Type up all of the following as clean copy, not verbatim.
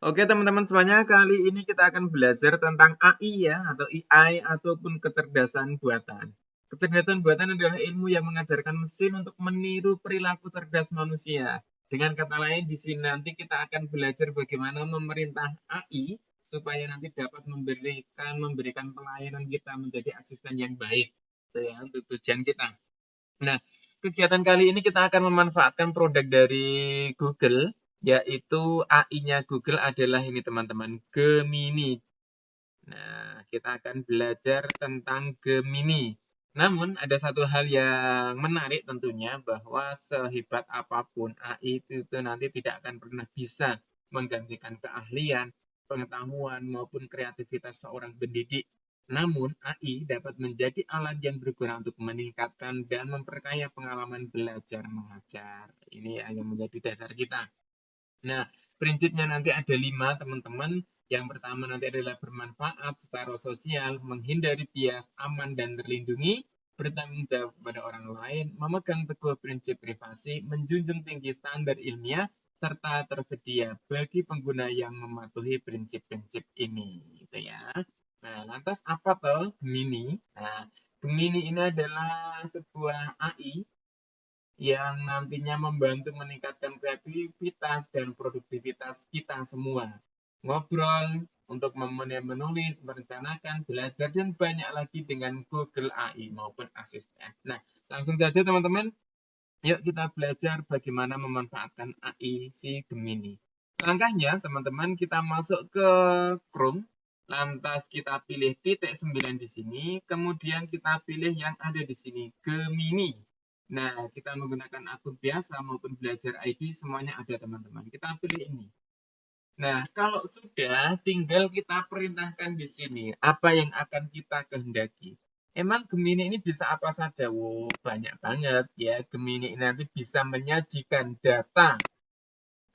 Oke teman-teman semuanya, kali ini kita akan belajar tentang AI ya, atau AI ataupun kecerdasan buatan. Kecerdasan buatan adalah ilmu yang mengajarkan mesin untuk meniru perilaku cerdas manusia. Dengan kata lain, di sini nanti kita akan belajar bagaimana memerintah AI supaya nanti dapat memberikan pelayanan kita menjadi asisten yang baik. Itu ya, untuk tujuan kita. Nah, kegiatan kali ini kita akan memanfaatkan produk dari Google, yaitu AI-nya Google adalah ini teman-teman, Gemini. Nah, kita akan belajar tentang Gemini. Namun, ada satu hal yang menarik tentunya bahwa sehebat apapun AI itu nanti tidak akan pernah bisa menggantikan keahlian, pengetahuan, maupun kreativitas seorang pendidik. Namun, AI dapat menjadi alat yang berguna untuk meningkatkan dan memperkaya pengalaman belajar mengajar. Ini yang menjadi dasar kita. Nah, prinsipnya nanti ada 5, teman-teman. Yang pertama nanti adalah bermanfaat secara sosial, menghindari bias, aman dan terlindungi, bertanggung jawab kepada orang lain, memegang teguh prinsip privasi, menjunjung tinggi standar ilmiah, serta tersedia bagi pengguna yang mematuhi prinsip-prinsip ini. Gitu ya. Nah, lantas apa tuh Gemini? Nah, Gemini ini adalah sebuah AI yang nantinya membantu meningkatkan kreativitas dan produktivitas kita semua. Ngobrol, untuk menulis, merencanakan, belajar, dan banyak lagi dengan Google AI maupun asisten. Nah, langsung saja teman-teman, yuk kita belajar bagaimana memanfaatkan AI si Gemini. Langkahnya, teman-teman, kita masuk ke Chrome, lantas kita pilih titik 9 di sini, kemudian kita pilih yang ada di sini, Gemini. Nah, kita menggunakan akun biasa maupun belajar ID, semuanya ada teman-teman. Kita pilih ini. Nah, kalau sudah, tinggal kita perintahkan di sini apa yang akan kita kehendaki. Emang Gemini ini bisa apa saja? Wow, banyak banget ya. Gemini ini nanti bisa menyajikan data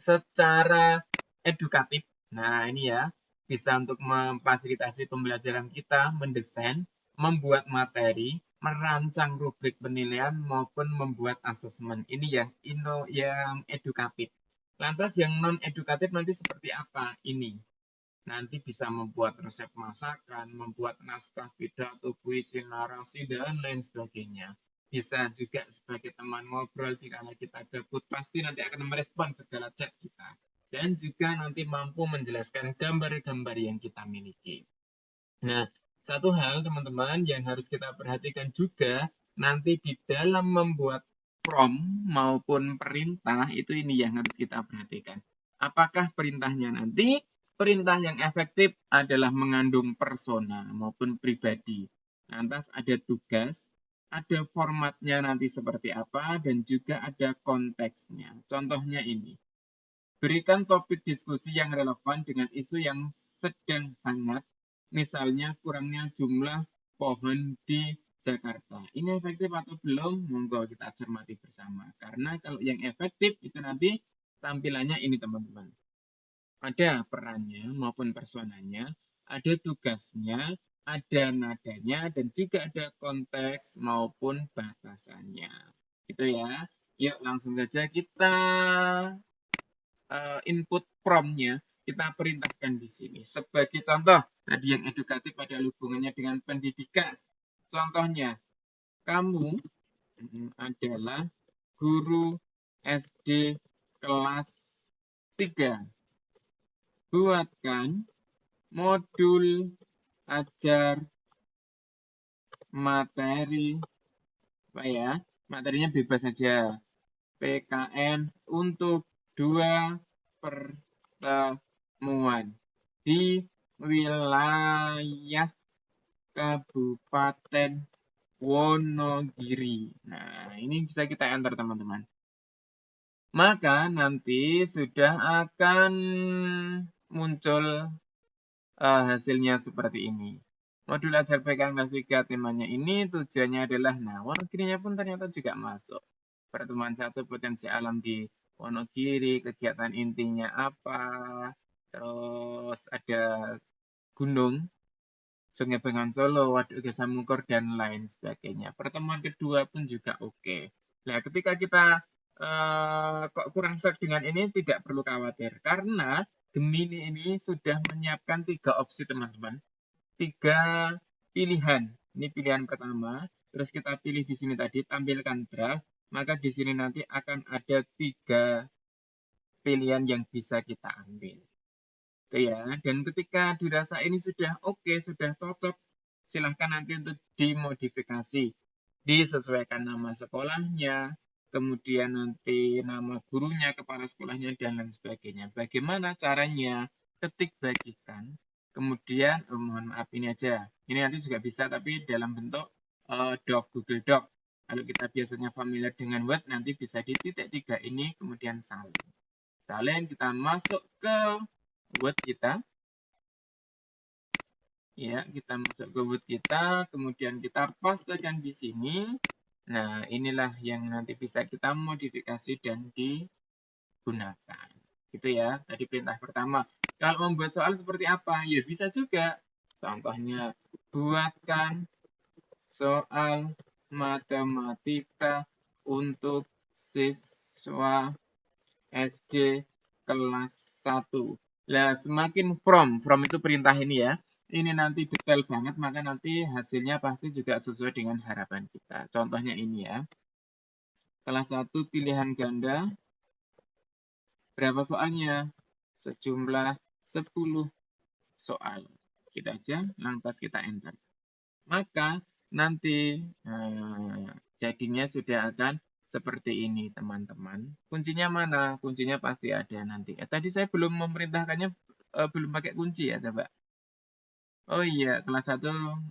secara edukatif. Nah, ini ya, bisa untuk memfasilitasi pembelajaran kita, mendesain, membuat materi, merancang rubrik penilaian maupun membuat asesmen. Ini yang edukatif. Lantas yang non edukatif nanti seperti apa? Ini nanti bisa membuat resep masakan, membuat naskah pidato, puisi, narasi, dan lain sebagainya. Bisa juga sebagai teman ngobrol di kala kita gabut, pasti nanti akan merespon segala chat kita. Dan juga nanti mampu menjelaskan gambar-gambar yang kita miliki. Nah, satu hal teman-teman yang harus kita perhatikan juga, nanti di dalam membuat prompt maupun perintah, itu ini yang harus kita perhatikan. Apakah perintahnya nanti, perintah yang efektif adalah mengandung persona maupun pribadi. Lantas ada tugas, ada formatnya nanti seperti apa, dan juga ada konteksnya. Contohnya ini. Berikan topik diskusi yang relevan dengan isu yang sedang hangat, misalnya kurangnya jumlah pohon di Jakarta. Ini efektif atau belum? Monggo kita cermati bersama. Karena kalau yang efektif itu nanti tampilannya ini teman-teman. Ada perannya maupun personanya, ada tugasnya, ada nadanya, dan juga ada konteks maupun batasannya. Gitu ya. Yuk langsung saja kita input prompt-nya kita perintahkan di sini. Sebagai contoh, tadi yang edukatif pada hubungannya dengan pendidikan. Contohnya, kamu adalah guru SD kelas 3. Buatkan modul ajar materi, apa ya? Materinya bebas saja. PKN untuk 2 pertemuan di wilayah Kabupaten Wonogiri. Nah, ini bisa kita enter teman-teman. Maka nanti sudah akan muncul hasilnya seperti ini. Modul ajar PKN kelas 3 temanya ini tujuannya adalah, nah Wonogirinya pun ternyata juga masuk. Pertemuan 1 potensi alam di Wonogiri, kegiatan intinya apa, terus ada gunung, Sungai Bengawan Solo, Waduk Gesa Mungkur, dan lain sebagainya. Pertemuan kedua pun juga oke. Nah, ketika kita kok kurang serak dengan ini, tidak perlu khawatir. Karena Gemini ini sudah menyiapkan 3 opsi, teman-teman. 3 pilihan. Ini pilihan pertama. Terus kita pilih di sini tadi, tampilkan draft. Maka di sini nanti akan ada 3 pilihan yang bisa kita ambil. Itu ya. Dan ketika dirasa ini sudah oke, sudah cocok, silahkan nanti untuk dimodifikasi. Disesuaikan nama sekolahnya, kemudian nanti nama gurunya, kepala sekolahnya, dan lain sebagainya. Bagaimana caranya? Ketik bagikan. Kemudian, mohon maaf ini aja. Ini nanti juga bisa, tapi dalam bentuk Doc, Google Doc. Kalau kita biasanya familiar dengan Word, nanti bisa di titik 3 ini, kemudian salin. Salin, kita masuk ke Word kita. Ya, kita masuk ke Word kita, kemudian kita pastekan di sini. Nah, inilah yang nanti bisa kita modifikasi dan digunakan. Gitu ya, tadi perintah pertama. Kalau membuat soal seperti apa? Ya bisa juga. Contohnya, buatkan soal matematika untuk siswa SD kelas 1. Nah, semakin from itu perintah ini ya. Ini nanti detail banget, maka nanti hasilnya pasti juga sesuai dengan harapan kita. Contohnya ini ya. Kelas 1 pilihan ganda. Berapa soalnya? Sejumlah 10 soal. Kita aja, lantas kita enter. Maka nanti jadinya sudah akan seperti ini, teman-teman. Kuncinya mana? Kuncinya pasti ada nanti. Tadi saya belum memerintahkannya, belum pakai kunci ya, coba. Oh iya, kelas 1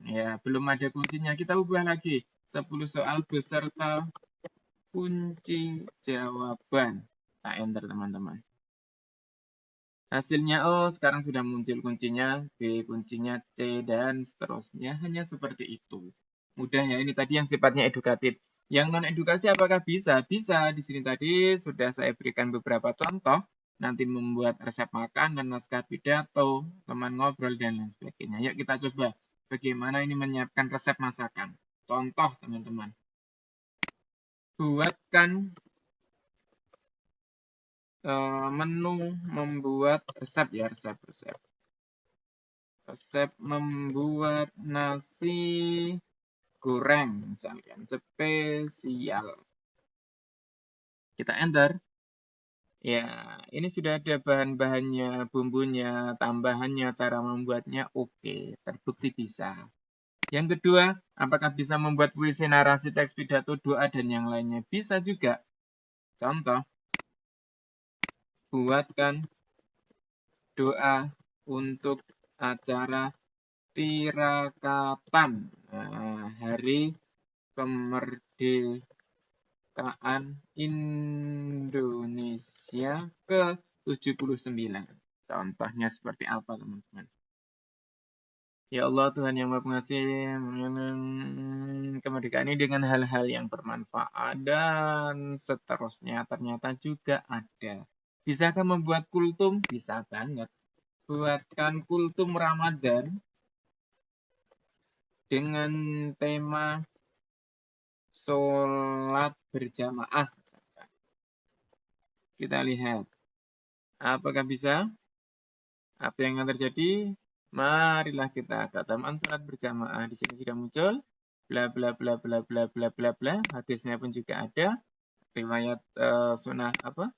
ya belum ada kuncinya. Kita ubah lagi. 10 soal beserta kunci jawaban. Kita enter, teman-teman. Hasilnya, oh sekarang sudah muncul kuncinya, B kuncinya, C, dan seterusnya. Hanya seperti itu. Mudah ya, ini tadi yang sifatnya edukatif. Yang non-edukasi apakah bisa? Bisa. Di sini tadi sudah saya berikan beberapa contoh. Nanti membuat resep makan dan naskah pidato, teman ngobrol, dan lain sebagainya. Yuk kita coba bagaimana ini menyiapkan resep masakan. Contoh, teman-teman. Buatkan menu membuat resep ya, resep. Resep membuat nasi goreng misalkan spesial. Kita enter. Ya, ini sudah ada bahan-bahannya, bumbunya, tambahannya, cara membuatnya oke, terbukti bisa. Yang kedua, apakah bisa membuat puisi, narasi, teks, pidato, doa, dan yang lainnya? Bisa juga. Contoh, buatkan doa untuk acara tirakatan hari kemerdekaan Indonesia ke-79. Contohnya seperti apa, teman-teman? Ya Allah, Tuhan yang Maha Pengasih, kemerdekaan ini dengan hal-hal yang bermanfaat dan seterusnya ternyata juga ada. Bisakah membuat kultum? Bisa banget. Buatkan kultum Ramadan dengan tema sholat berjamaah. Kita lihat. Apakah bisa? Apa yang akan terjadi? Marilah kita ke taman sholat berjamaah. Di sini sudah muncul. Bla bla bla bla bla bla bla bla. Hadisnya pun juga ada. Riwayat sunnah apa?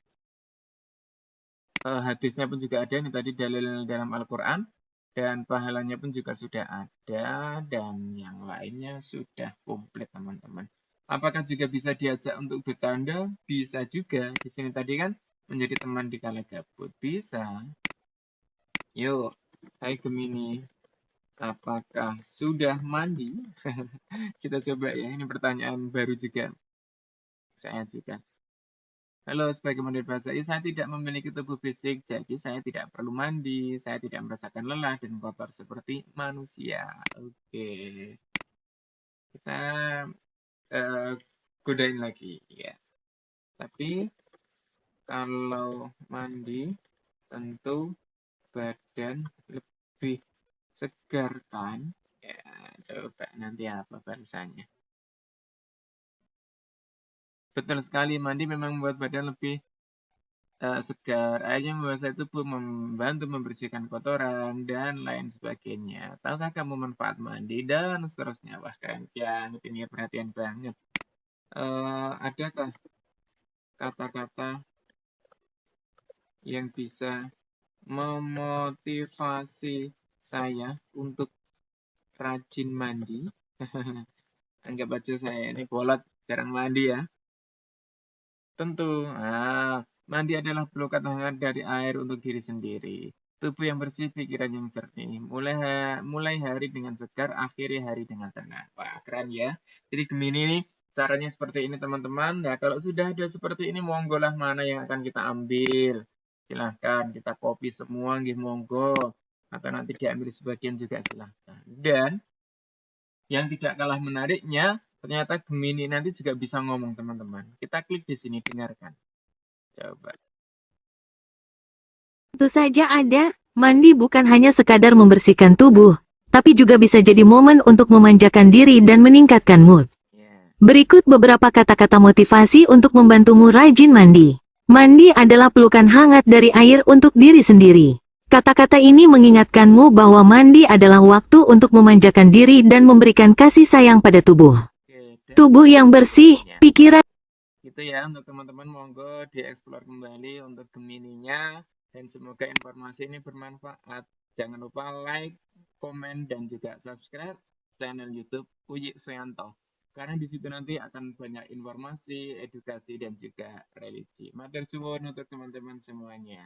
Hadisnya pun juga ada. Ini tadi dalil dalam Al-Quran. Dan pahalanya pun juga sudah ada. Dan yang lainnya sudah komplit, teman-teman. Apakah juga bisa diajak untuk bercanda? Bisa juga. Di sini tadi kan menjadi teman di kala gabut. Bisa. Yuk, hai Gemini. Apakah sudah mandi? Kita coba ya. Ini pertanyaan baru juga. Saya juga. Halo, sebagai model bahasa saya tidak memiliki tubuh fisik, jadi saya tidak perlu mandi, saya tidak merasakan lelah dan kotor seperti manusia. Oke, kita godain lagi ya. Tapi kalau mandi tentu badan lebih segar kan? Ya, coba nanti apa bahasanya. Betul sekali, mandi memang membuat badan lebih segar, airnya menguasai tubuh, membantu membersihkan kotoran, dan lain sebagainya. Tahukah kamu manfaat mandi dan seterusnya? Wah, keren banget ini, perhatian banget. Adakah kata-kata yang bisa memotivasi saya untuk rajin mandi? Anggap aja saya ini bolot, jarang mandi ya. Tentu, mandi adalah pelukan hangat dari air untuk diri sendiri. Tubuh yang bersih, pikiran yang jernih. Mulai hari dengan segar, akhiri hari dengan tenang. Wah, keren ya. Jadi Gemini ini caranya seperti ini teman-teman. Nah, kalau sudah ada seperti ini, monggolah mana yang akan kita ambil. Silahkan kita copy semua, nggih monggo. Atau nanti diambil sebagian juga silahkan. Dan yang tidak kalah menariknya, ternyata Gemini nanti juga bisa ngomong teman-teman. Kita klik di sini, dengarkan. Coba. Tentu saja ada. Mandi bukan hanya sekadar membersihkan tubuh, tapi juga bisa jadi momen untuk memanjakan diri dan meningkatkan mood. Yeah. Berikut beberapa kata-kata motivasi untuk membantumu rajin mandi. Mandi adalah pelukan hangat dari air untuk diri sendiri. Kata-kata ini mengingatkanmu bahwa mandi adalah waktu untuk memanjakan diri dan memberikan kasih sayang pada tubuh. Oke, Tubuh yang bersih, pikiran. Gitu ya untuk teman-teman, monggo dieksplor kembali untuk Gemininya, dan semoga informasi ini bermanfaat. Jangan lupa like, komen, dan juga subscribe channel YouTube Uyi Suyanto, karena di situ nanti akan banyak informasi, edukasi, dan juga religi. Matur suwun untuk teman-teman semuanya.